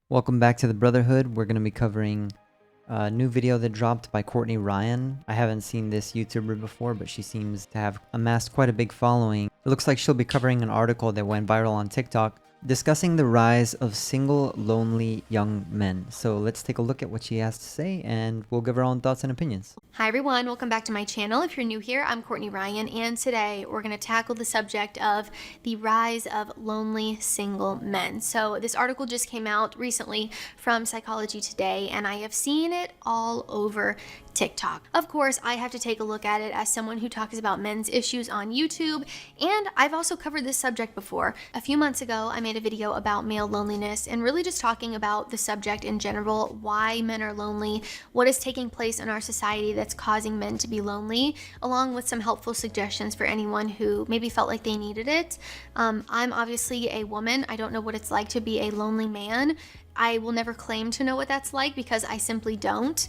Welcome back to the Brotherhood. We're going to be covering a new video that dropped by Courtney Ryan. I haven't seen this YouTuber before, but she seems to have amassed quite a big following. It looks like she'll be covering an article that went viral on TikTok discussing the rise of single, lonely young men. So let's take a look at what she has to say and we'll give our own thoughts and opinions. Hi everyone, welcome back to my channel. If you're new here, I'm Courtney Ryan, and today we're going to tackle the subject of the rise of lonely single men. So this article just came out recently from Psychology Today, and I have seen it all over TikTok. Of course, I have to take a look at it as someone who talks about men's issues on YouTube, and I've also covered this subject before. A few months ago, I made a video about male loneliness and really just talking about the subject in general, why men are lonely, what is taking place in our society that's causing men to be lonely, along with some helpful suggestions for anyone who maybe felt like they needed it. I'm obviously a woman. I don't know what it's like to be a lonely man. I will never claim to know what that's like because I simply don't.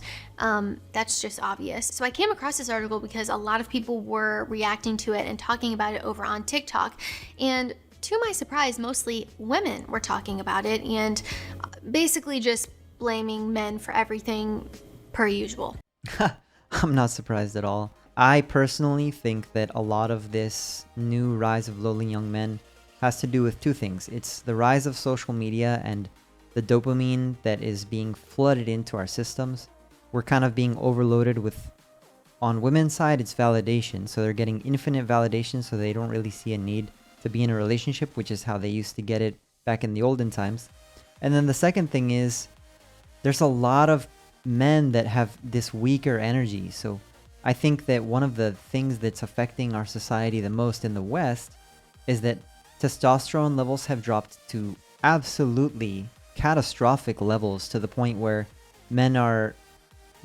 That's just obvious. So I came across this article because a lot of people were reacting to it and talking about it over on TikTok. And to my surprise, mostly women were talking about it and basically just blaming men for everything per usual. I'm not surprised at all. I personally think that a lot of this new rise of lonely young men has to do with two things. It's the rise of social media and the dopamine that is being flooded into our systems. We're kind of being overloaded with, on women's side, it's validation. So they're getting infinite validation, so they don't really see a need to be in a relationship, which is how they used to get it back in the olden times. And then the second thing is there's a lot of men that have this weaker energy. So I think that one of the things that's affecting our society the most in the West is that testosterone levels have dropped to absolutely catastrophic levels, to the point where men are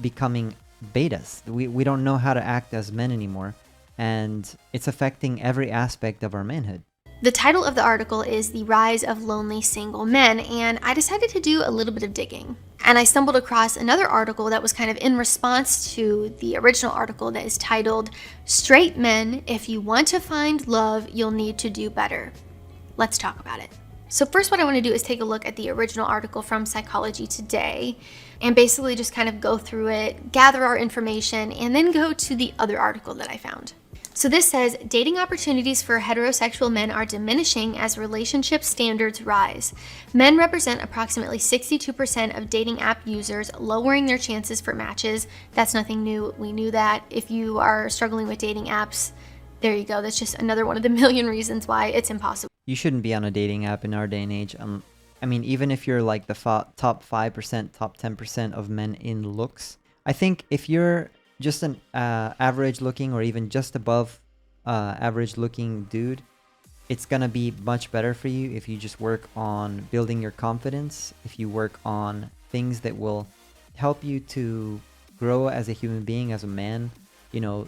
becoming betas. We don't know how to act as men anymore, and it's affecting every aspect of our manhood. The title of the article is The Rise of Lonely Single Men, and I decided to do a little bit of digging. And I stumbled across another article that was kind of in response to the original article that is titled, Straight Men, If You Want to Find Love, You'll Need to Do Better. Let's talk about it. So first, what I want to do is take a look at the original article from Psychology Today and basically just kind of go through it, gather our information, and then go to the other article that I found. So this says, dating opportunities for heterosexual men are diminishing as relationship standards rise. Men represent approximately 62% of dating app users, lowering their chances for matches. That's nothing new. We knew that. If you are struggling with dating apps, there you go. That's just another one of the million reasons why it's impossible. You shouldn't be on a dating app in our day and age. I mean, even if you're like the top 5%, top 10% of men in looks, I think if you're just an average looking or even just above average looking dude, it's gonna be much better for you if you just work on building your confidence, if you work on things that will help you to grow as a human being, as a man. You know,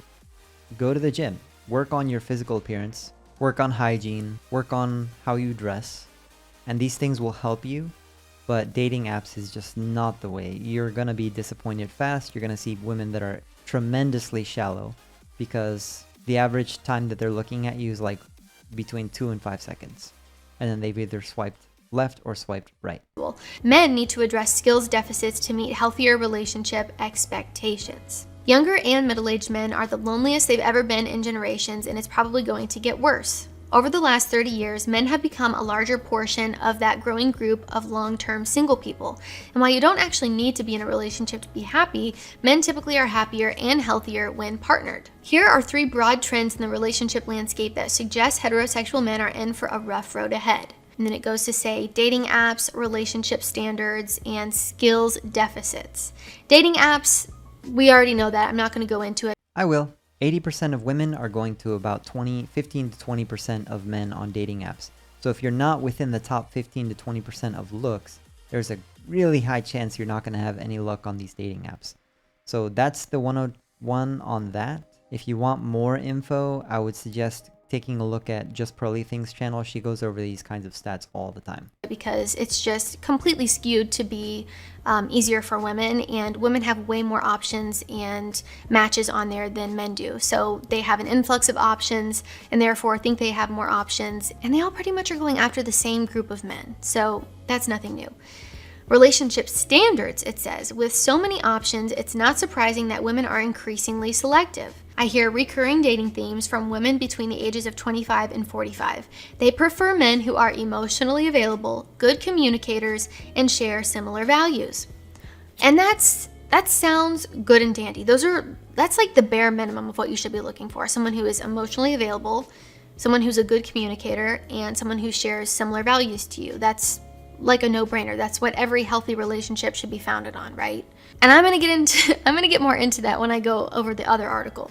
go to the gym, work on your physical appearance, work on hygiene, work on how you dress, and these things will help you. But dating apps is just not the way. You're gonna be disappointed fast. You're gonna see women that are tremendously shallow because the average time that they're looking at you is like between 2 and 5 seconds, and then they've either swiped left or swiped right. Men need to address skills deficits to meet healthier relationship expectations. Younger and middle-aged men are the loneliest they've ever been in generations, and it's probably going to get worse. Over the last 30 years, men have become a larger portion of that growing group of long-term single people. And while you don't actually need to be in a relationship to be happy, men typically are happier and healthier when partnered. Here are 3 broad trends in the relationship landscape that suggest heterosexual men are in for a rough road ahead. And then it goes to say dating apps, relationship standards, and skills deficits. Dating apps, we already know that. I'm not going to go into it. I will. 80% of women are going to about 15 to 20% of men on dating apps. So if you're not within the top 15 to 20% of looks, there's a really high chance you're not going to have any luck on these dating apps. So that's the 101 on that. If you want more info, I would suggest taking a look at Just Pearly Things channel. She goes over these kinds of stats all the time. Because it's just completely skewed to be easier for women, and women have way more options and matches on there than men do. So they have an influx of options and therefore think they have more options, and they all pretty much are going after the same group of men. So that's nothing new. relationship standards, it says, with so many options, it's not surprising that women are increasingly selective. I hear recurring dating themes from women between the ages of 25 and 45. They prefer men who are emotionally available, good communicators, and share similar values. And that sounds good and dandy. That's like the bare minimum of what you should be looking for. Someone who is emotionally available, someone who's a good communicator, and someone who shares similar values to you. That's like a no-brainer. That's what every healthy relationship should be founded on, right? And I'm going to get more into that when I go over the other article.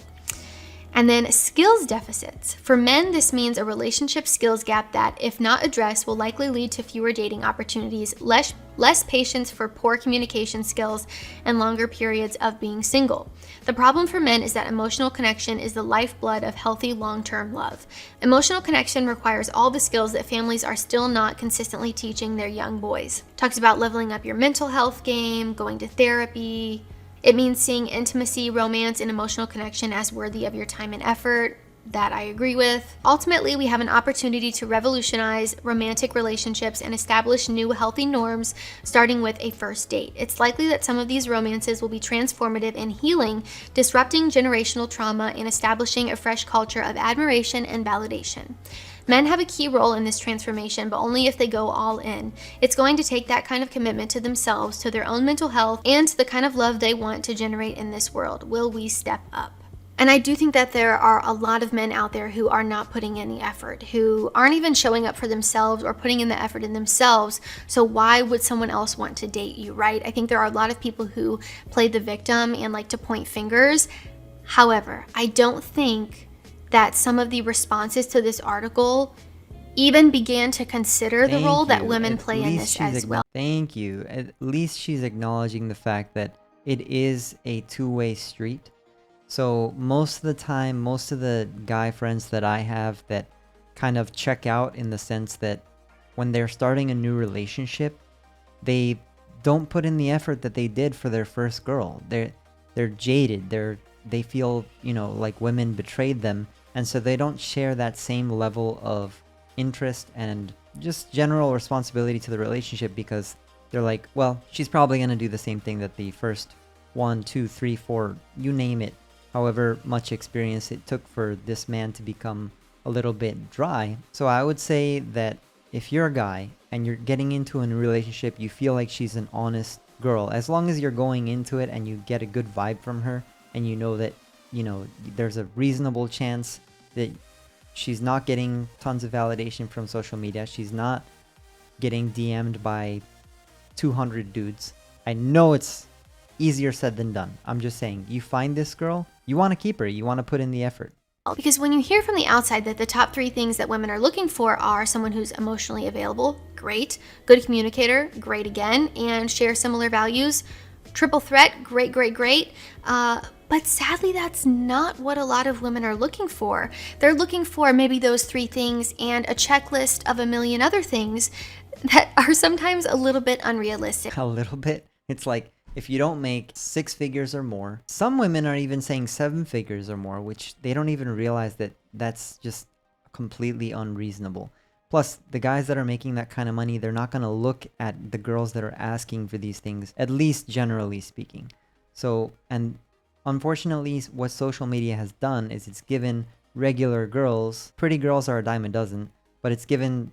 And then skills deficits. For men, this means a relationship skills gap that, if not addressed, will likely lead to fewer dating opportunities, less patience for poor communication skills, and longer periods of being single. The problem for men is that emotional connection is the lifeblood of healthy long-term love. Emotional connection requires all the skills that families are still not consistently teaching their young boys. Talks about leveling up your mental health game, going to therapy. It means seeing intimacy, romance, and emotional connection as worthy of your time and effort. That I agree with. Ultimately, we have an opportunity to revolutionize romantic relationships and establish new healthy norms, starting with a first date. It's likely that some of these romances will be transformative and healing, disrupting generational trauma and establishing a fresh culture of admiration and validation. Men have a key role in this transformation, but only if they go all in. It's going to take that kind of commitment to themselves, to their own mental health, and to the kind of love they want to generate in this world. Will we step up? And I do think that there are a lot of men out there who are not putting any effort, who aren't even showing up for themselves or putting in the effort in themselves. So why would someone else want to date you, right? I think there are a lot of people who play the victim and like to point fingers. However, I don't think that some of the responses to this article even began to consider the role that women play in this as well. Thank you. At least she's acknowledging the fact that it is a two-way street. So most of the time, most of the guy friends that I have that kind of check out in the sense that when they're starting a new relationship, they don't put in the effort that they did for their first girl. They're jaded. They feel, like women betrayed them. And so they don't share that same level of interest and just general responsibility to the relationship because they're like, well, she's probably going to do the same thing that the first 1, 2, 3, 4, you name it, however much experience it took for this man to become a little bit dry. So I would say that if you're a guy and you're getting into a new relationship, you feel like she's an honest girl, as long as you're going into it and you get a good vibe from her and you know that there's a reasonable chance that she's not getting tons of validation from social media. She's not getting DM'd by 200 dudes. I know it's easier said than done. I'm just saying, you find this girl, you want to keep her, you want to put in the effort. Because when you hear from the outside that the top 3 things that women are looking for are someone who's emotionally available, great, good communicator, great again, and share similar values, triple threat, great, great, great. But sadly, that's not what a lot of women are looking for. They're looking for maybe those 3 things and a checklist of a million other things that are sometimes a little bit unrealistic. A little bit? It's like, if you don't make 6 figures or more, some women are even saying 7 figures or more, which they don't even realize that that's just completely unreasonable. Plus, the guys that are making that kind of money, they're not going to look at the girls that are asking for these things, at least generally speaking. So, and unfortunately, what social media has done is it's given regular girls, pretty girls are a dime a dozen, but it's given,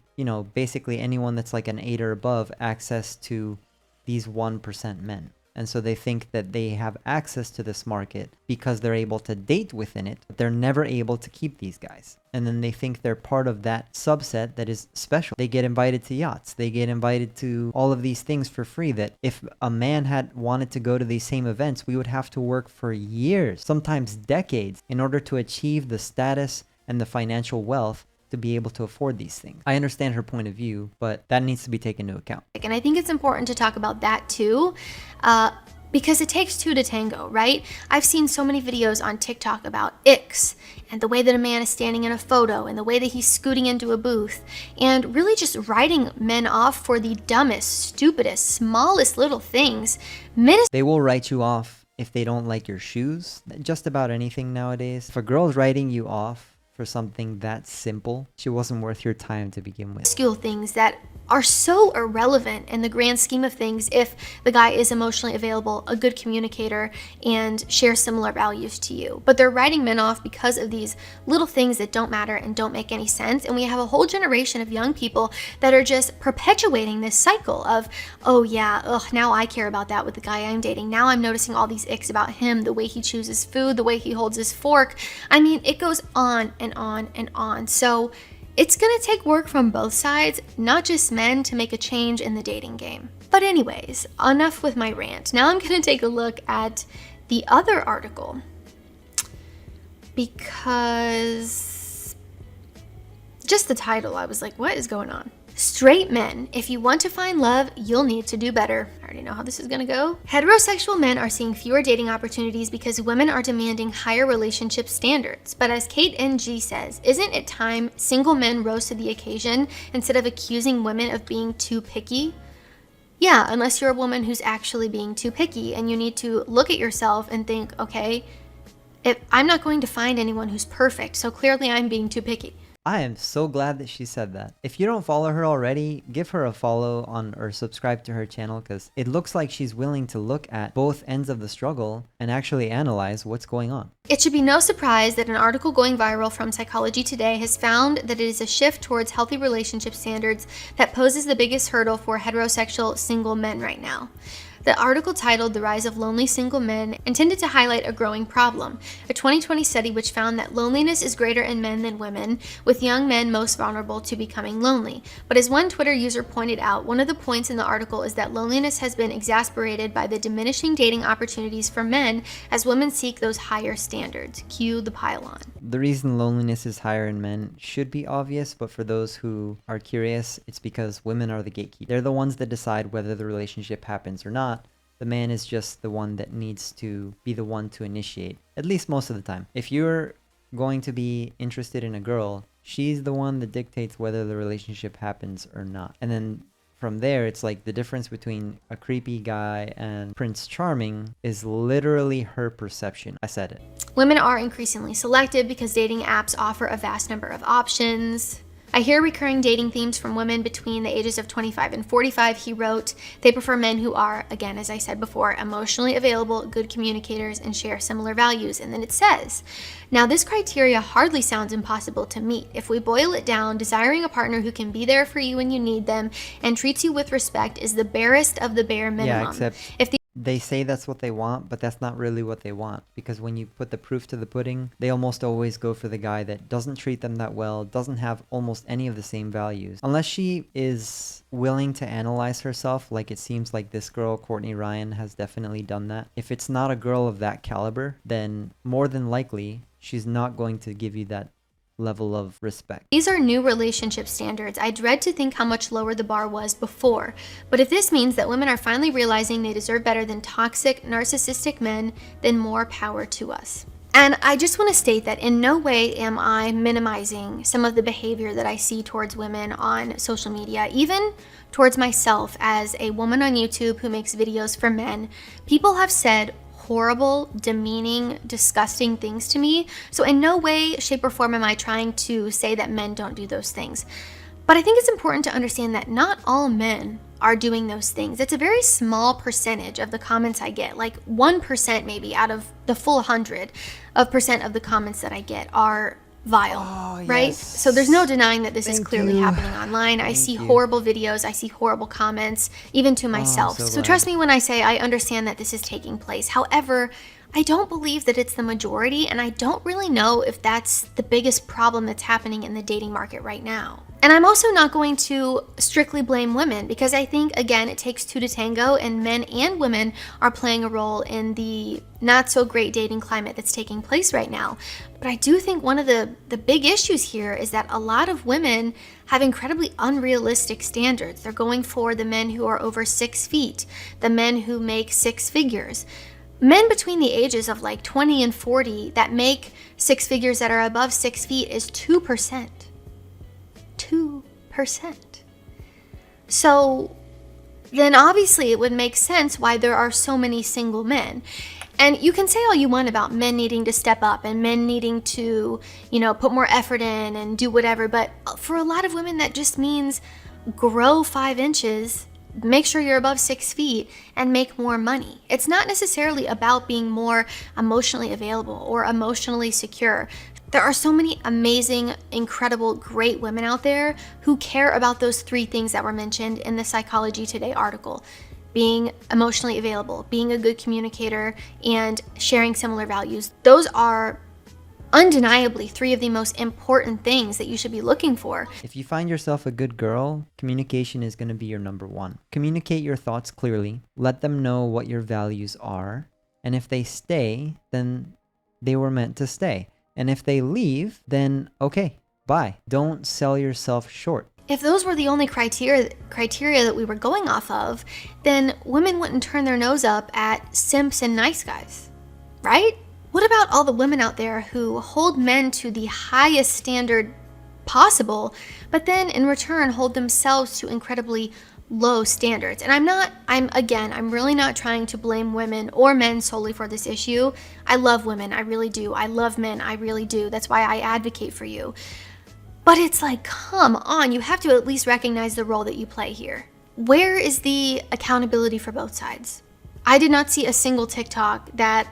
basically anyone that's like an 8 or above access to these 1% men. And so they think that they have access to this market because they're able to date within it, but they're never able to keep these guys. And then they think they're part of that subset that is special. They get invited to yachts. They get invited to all of these things for free that if a man had wanted to go to these same events, we would have to work for years, sometimes decades, in order to achieve the status and the financial wealth to be able to afford these things. I understand her point of view, but that needs to be taken into account. And I think it's important to talk about that too, because it takes 2 to tango, right? I've seen so many videos on TikTok about icks and the way that a man is standing in a photo and the way that he's scooting into a booth and really just writing men off for the dumbest, stupidest, smallest little things. They will write you off if they don't like your shoes, just about anything nowadays. If a girl's writing you off for something that simple, she wasn't worth your time to begin with. Minuscule things that are so irrelevant in the grand scheme of things if the guy is emotionally available, a good communicator, and shares similar values to you. But they're writing men off because of these little things that don't matter and don't make any sense. And we have a whole generation of young people that are just perpetuating this cycle of, oh yeah, now I care about that with the guy I'm dating. Now I'm noticing all these icks about him, the way he chooses food, the way he holds his fork. I mean, it goes on and on and on. So it's gonna take work from both sides, not just men, to make a change in the dating game. But anyways, enough with my rant. Now I'm gonna take a look at the other article because just the title, I was like, what is going on? Straight men, if you want to find love, you'll need to do better. I already know how this is gonna go. Heterosexual men are seeing fewer dating opportunities because women are demanding higher relationship standards. But as Kate NG says, isn't it time single men rose to the occasion instead of accusing women of being too picky? Yeah, unless you're a woman who's actually being too picky and you need to look at yourself and think, okay, I'm not going to find anyone who's perfect, so clearly I'm being too picky. I am so glad that she said that. If you don't follow her already, give her a follow on or subscribe to her channel because it looks like she's willing to look at both ends of the struggle and actually analyze what's going on. It should be no surprise that an article going viral from Psychology Today has found that it is a shift towards healthy relationship standards that poses the biggest hurdle for heterosexual single men right now. The article, titled "The Rise of Lonely Single Men," intended to highlight a growing problem, a 2020 study which found that loneliness is greater in men than women, with young men most vulnerable to becoming lonely. But as one Twitter user pointed out, one of the points in the article is that loneliness has been exacerbated by the diminishing dating opportunities for men as women seek those higher standards. Cue the pylon. The reason loneliness is higher in men should be obvious, but for those who are curious, it's because women are the gatekeepers. They're the ones that decide whether the relationship happens or not. The man is just the one that needs to be the one to initiate, at least most of the time. If you're going to be interested in a girl, she's the one that dictates whether the relationship happens or not. And then from there, it's like the difference between a creepy guy and Prince Charming is literally her perception. I said it. Women are increasingly selective because dating apps offer a vast number of options. I hear recurring dating themes from women between the ages of 25 and 45. He wrote, they prefer men who are, again, as I said before, emotionally available, good communicators, and share similar values. And then it says, now this criteria hardly sounds impossible to meet. If we boil it down, desiring a partner who can be there for you when you need them and treats you with respect is the barest of the bare minimum. Yeah, except if they say that's what they want, but that's not really what they want. Because when you put the proof to the pudding, they almost always go for the guy that doesn't treat them that well, doesn't have almost any of the same values. Unless she is willing to analyze herself, like it seems like this girl, Courtney Ryan, has definitely done that. If it's not a girl of that caliber, then more than likely, she's not going to give you that level of respect. These are new relationship standards. I dread to think how much lower the bar was before. But if this means that women are finally realizing they deserve better than toxic, narcissistic men, then more power to us. And I just want to state that in no way am I minimizing some of the behavior that I see towards women on social media, even towards myself as a woman on YouTube who makes videos for men. People have said horrible, demeaning, disgusting things to me. So in no way, shape, or form am I trying to say that men don't do those things. But I think it's important to understand that not all men are doing those things. It's a very small percentage of the comments I get, like 1% maybe out of the full 100% of the comments that I get are vile, right? Yes. So there's no denying that this is Thank clearly you. happening online. I see you. horrible videos, I see horrible comments, even to myself. so So glad. trust me when I say I understand that this is taking place. However, I don't believe that it's the majority, and I don't really know if that's the biggest problem that's happening in the dating market right now. And I'm also not going to strictly blame women because I think, again, it takes two to tango, and men and women are playing a role in the not so great dating climate that's taking place right now. But I do think one of the big issues here is that a lot of women have incredibly unrealistic standards. They're going for the men who are over 6 feet, the men who make 6 figures. Men between the ages of like 20 and 40 that make 6 figures that are above 6 feet is 2%. 2%. So then obviously it would make sense why there are so many single men. And you can say all you want about men needing to step up and men needing to, put more effort in and do whatever. But for a lot of women, that just means grow 5 inches, make sure you're above 6 feet, and make more money. It's not necessarily about being more emotionally available or emotionally secure. There are so many amazing, incredible, great women out there who care about those 3 things that were mentioned in the Psychology Today article: being emotionally available, being a good communicator, and sharing similar values. Those are undeniably 3 of the most important things that you should be looking for. If you find yourself a good girl, communication is going to be your number 1. Communicate your thoughts clearly, let them know what your values are, and if they stay, then they were meant to stay. And if they leave, then okay, bye. Don't sell yourself short. If those were the only criteria that we were going off of, then women wouldn't turn their nose up at simps and nice guys, right? What about all the women out there who hold men to the highest standard possible, but then in return hold themselves to incredibly low standards? And I'm really not trying to blame women or men solely for this issue. I love women, I really do. I love men, I really do. That's why I advocate for you. But it's like, come on, you have to at least recognize the role that you play here. Where is the accountability for both sides? I did not see a single TikTok that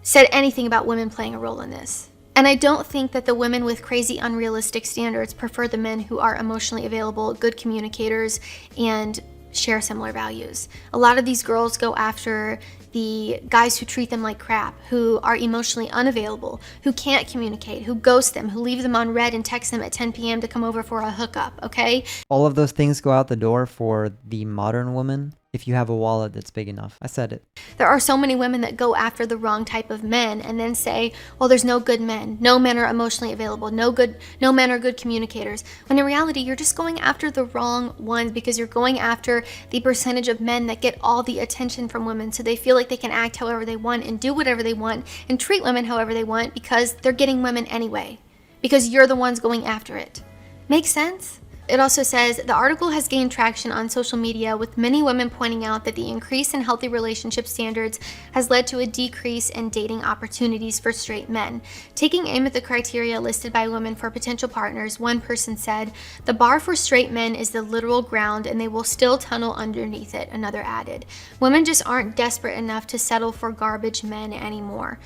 said anything about women playing a role in this. And I don't think that the women with crazy unrealistic standards prefer the men who are emotionally available, good communicators, and share similar values. A lot of these girls go after the guys who treat them like crap, who are emotionally unavailable, who can't communicate, who ghost them, who leave them on red and text them at 10 p.m. to come over for a hookup, okay? All of those things go out the door for the modern woman if you have a wallet that's big enough. I said it. There are so many women that go after the wrong type of men and then say, well, there's no good men. No men are emotionally available. No men are good communicators. When in reality, you're just going after the wrong ones because you're going after the percentage of men that get all the attention from women, so they feel like they can act however they want and do whatever they want and treat women however they want because they're getting women anyway, because you're the ones going after it. Make sense? It also says the article has gained traction on social media, with many women pointing out that the increase in healthy relationship standards has led to a decrease in dating opportunities for straight men. Taking aim at the criteria listed by women for potential partners, one person said, "The bar for straight men is the literal ground and they will still tunnel underneath it," another added. Women just aren't desperate enough to settle for garbage men anymore.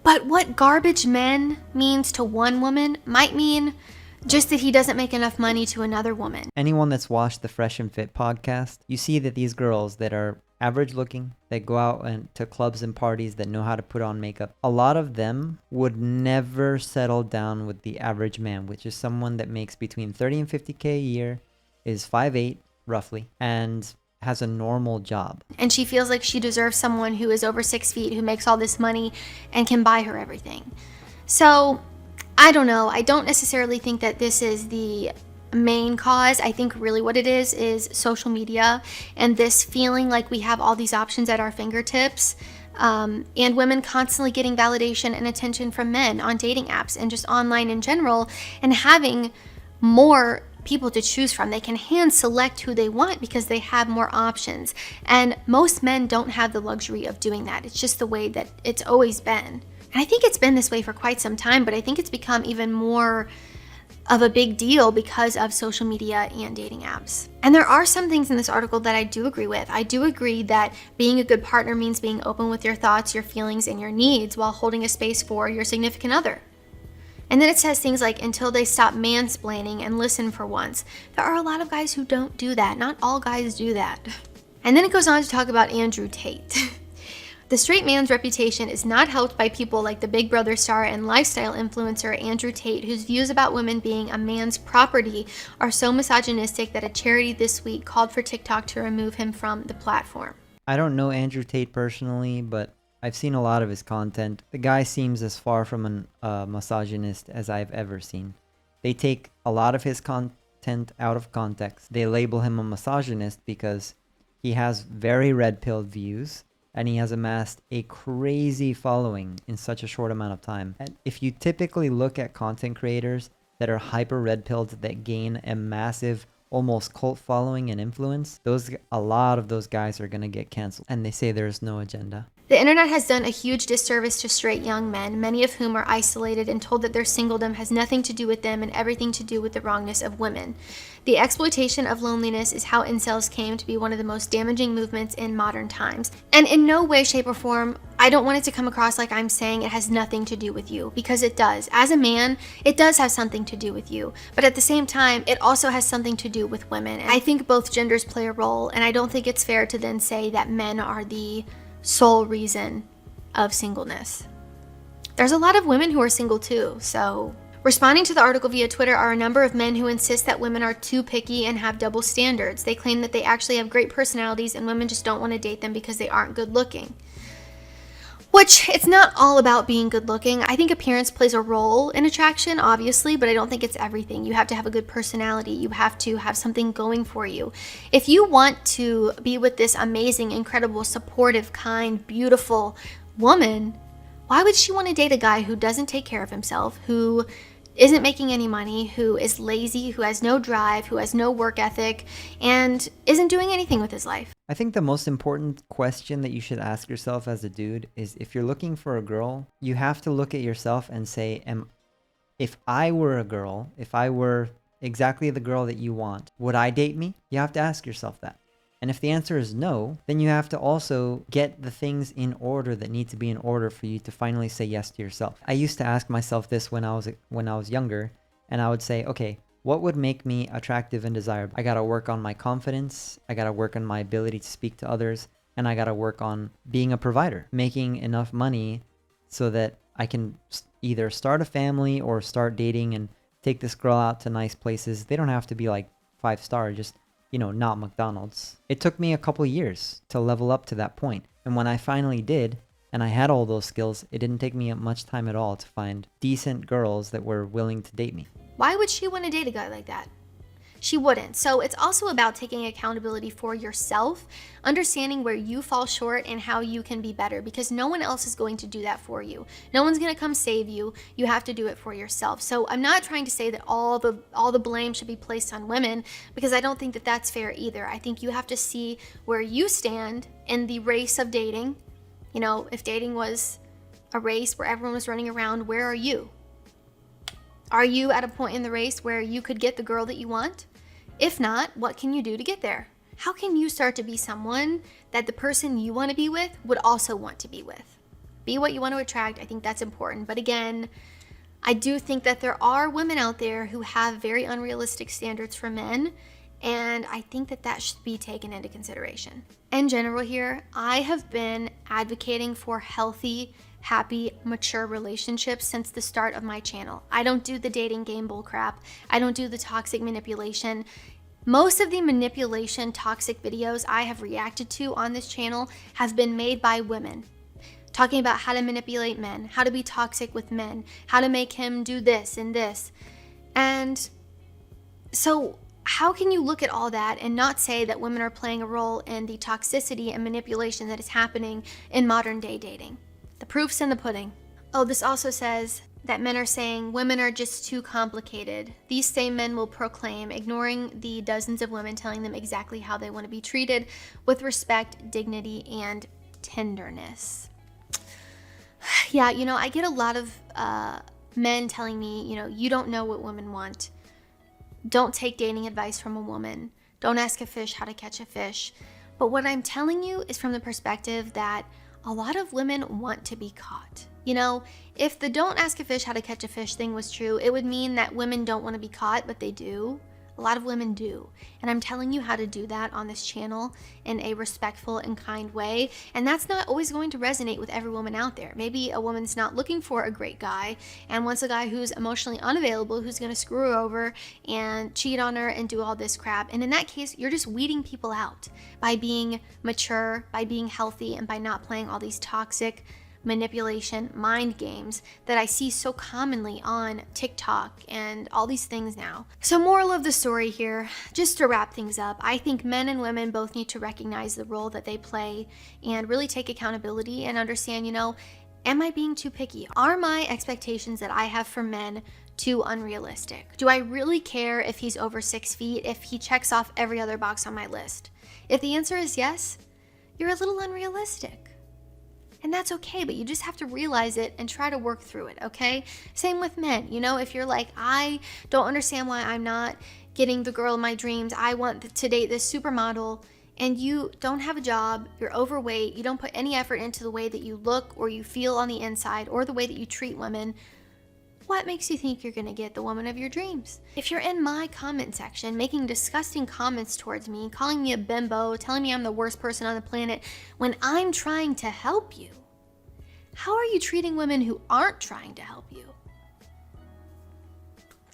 But what garbage men means to one woman might mean just that he doesn't make enough money to another woman. Anyone that's watched the Fresh and Fit podcast, you see that these girls that are average looking, that go out and to clubs and parties, that know how to put on makeup, a lot of them would never settle down with the average man, which is someone that makes between 30 and 50K a year, is 5'8", roughly, and has a normal job. And she feels like she deserves someone who is over 6 feet, who makes all this money and can buy her everything. So I don't know. I don't necessarily think that this is the main cause. I think really what it is social media and this feeling like we have all these options at our fingertips, and women constantly getting validation and attention from men on dating apps and just online in general, and having more people to choose from. They can hand select who they want because they have more options. And most men don't have the luxury of doing that. It's just the way that it's always been. And I think it's been this way for quite some time, but I think it's become even more of a big deal because of social media and dating apps. And there are some things in this article that I do agree with. I do agree that being a good partner means being open with your thoughts, your feelings, and your needs while holding a space for your significant other. And then it says things like, until they stop mansplaining and listen for once. There are a lot of guys who don't do that. Not all guys do that. And then it goes on to talk about Andrew Tate. The straight man's reputation is not helped by people like the Big Brother star and lifestyle influencer Andrew Tate, whose views about women being a man's property are so misogynistic that a charity this week called for TikTok to remove him from the platform. I don't know Andrew Tate personally, but I've seen a lot of his content. The guy seems as far from a misogynist as I've ever seen. They take a lot of his content out of context. They label him a misogynist because he has very red-pilled views, and he has amassed a crazy following in such a short amount of time. And if you typically look at content creators that are hyper red-pilled, that gain a massive almost cult following and influence, a lot of those guys are going to get canceled. And they say there's no agenda. The internet has done a huge disservice to straight young men, many of whom are isolated and told that their singledom has nothing to do with them and everything to do with the wrongness of women. The exploitation of loneliness is how incels came to be one of the most damaging movements in modern times. And in no way, shape, or form, I don't want it to come across like I'm saying it has nothing to do with you, because it does. As a man, it does have something to do with you. But at the same time, it also has something to do with women. And I think both genders play a role, and I don't think it's fair to then say that men are the sole reason of singleness. There's a lot of women who are single too, so. Responding to the article via Twitter are a number of men who insist that women are too picky and have double standards. They claim that they actually have great personalities and women just don't want to date them because they aren't good looking. Which, it's not all about being good looking. I think appearance plays a role in attraction, obviously, but I don't think it's everything. You have to have a good personality. You have to have something going for you. If you want to be with this amazing, incredible, supportive, kind, beautiful woman, why would she want to date a guy who doesn't take care of himself, who isn't making any money, who is lazy, who has no drive, who has no work ethic, and isn't doing anything with his life? I think the most important question that you should ask yourself as a dude is, if you're looking for a girl, you have to look at yourself and say, if I were a girl, if I were exactly the girl that you want, would I date me? You have to ask yourself that. And if the answer is no, then you have to also get the things in order that need to be in order for you to finally say yes to yourself. I used to ask myself this when I was younger, and I would say, okay, what would make me attractive and desirable? I gotta work on my confidence, I gotta work on my ability to speak to others, and I gotta work on being a provider, making enough money so that I can either start a family or start dating and take this girl out to nice places. They don't have to be like 5-star, just, not McDonald's. It took me a couple years to level up to that point. And when I finally did, and I had all those skills, it didn't take me much time at all to find decent girls that were willing to date me. Why would she want to date a guy like that? She wouldn't. So it's also about taking accountability for yourself, understanding where you fall short and how you can be better, because no one else is going to do that for you. No one's going to come save you. You have to do it for yourself. So I'm not trying to say that all the blame should be placed on women, because I don't think that that's fair either. I think you have to see where you stand in the race of dating. If dating was a race where everyone was running around, where are you? Are you at a point in the race where you could get the girl that you want? If not, what can you do to get there? How can you start to be someone that the person you want to be with would also want to be with? Be what you want to attract. I think that's important. But again, I do think that there are women out there who have very unrealistic standards for men, and I think that that should be taken into consideration. In general here, I have been advocating for healthy, happy, mature relationships since the start of my channel. I don't do the dating game bullcrap. I don't do the toxic manipulation. Most of the manipulation toxic videos I have reacted to on this channel have been made by women, talking about how to manipulate men, how to be toxic with men, how to make him do this and this. And so how can you look at all that and not say that women are playing a role in the toxicity and manipulation that is happening in modern day dating? The proof's in the pudding. Oh, this also says that men are saying women are just too complicated. These same men will proclaim, ignoring the dozens of women telling them exactly how they want to be treated with respect, dignity, and tenderness. Yeah, I get a lot of men telling me, you don't know what women want. Don't take dating advice from a woman. Don't ask a fish how to catch a fish. But what I'm telling you is from the perspective that a lot of women want to be caught. If the don't ask a fish how to catch a fish thing was true, it would mean that women don't want to be caught, but they do. A lot of women do. And I'm telling you how to do that on this channel in a respectful and kind way. And that's not always going to resonate with every woman out there. Maybe a woman's not looking for a great guy and wants a guy who's emotionally unavailable, who's going to screw her over and cheat on her and do all this crap. And in that case, you're just weeding people out by being mature, by being healthy, and by not playing all these toxic manipulation mind games that I see so commonly on TikTok and all these things now. So moral of the story here, just to wrap things up, I think men and women both need to recognize the role that they play and really take accountability and understand, am I being too picky? Are my expectations that I have for men too unrealistic? Do I really care if he's over 6 feet, if he checks off every other box on my list? If the answer is yes, you're a little unrealistic. And that's okay, but you just have to realize it and try to work through it, okay? Same with men. You know, if you're like, I don't understand why I'm not getting the girl of my dreams, I want to date this supermodel, and you don't have a job, you're overweight, you don't put any effort into the way that you look or you feel on the inside or the way that you treat women, what makes you think you're gonna get the woman of your dreams? If you're in my comment section making disgusting comments towards me, calling me a bimbo, telling me I'm the worst person on the planet, when I'm trying to help you, how are you treating women who aren't trying to help you?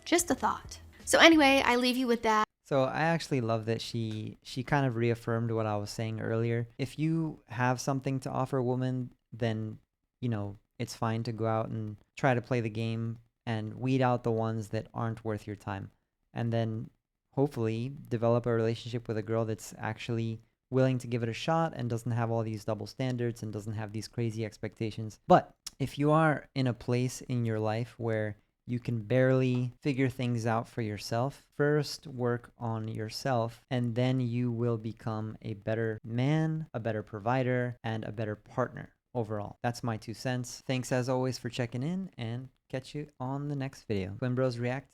Just a thought. So anyway, I leave you with that. So I actually love that she kind of reaffirmed what I was saying earlier. If you have something to offer a woman, then, you know, it's fine to go out and try to play the game and weed out the ones that aren't worth your time. And then hopefully develop a relationship with a girl that's actually willing to give it a shot and doesn't have all these double standards and doesn't have these crazy expectations. But if you are in a place in your life where you can barely figure things out for yourself, first work on yourself, and then you will become a better man, a better provider, and a better partner overall. That's my 2 cents. Thanks as always for checking in, and catch you on the next video. Twin Bros React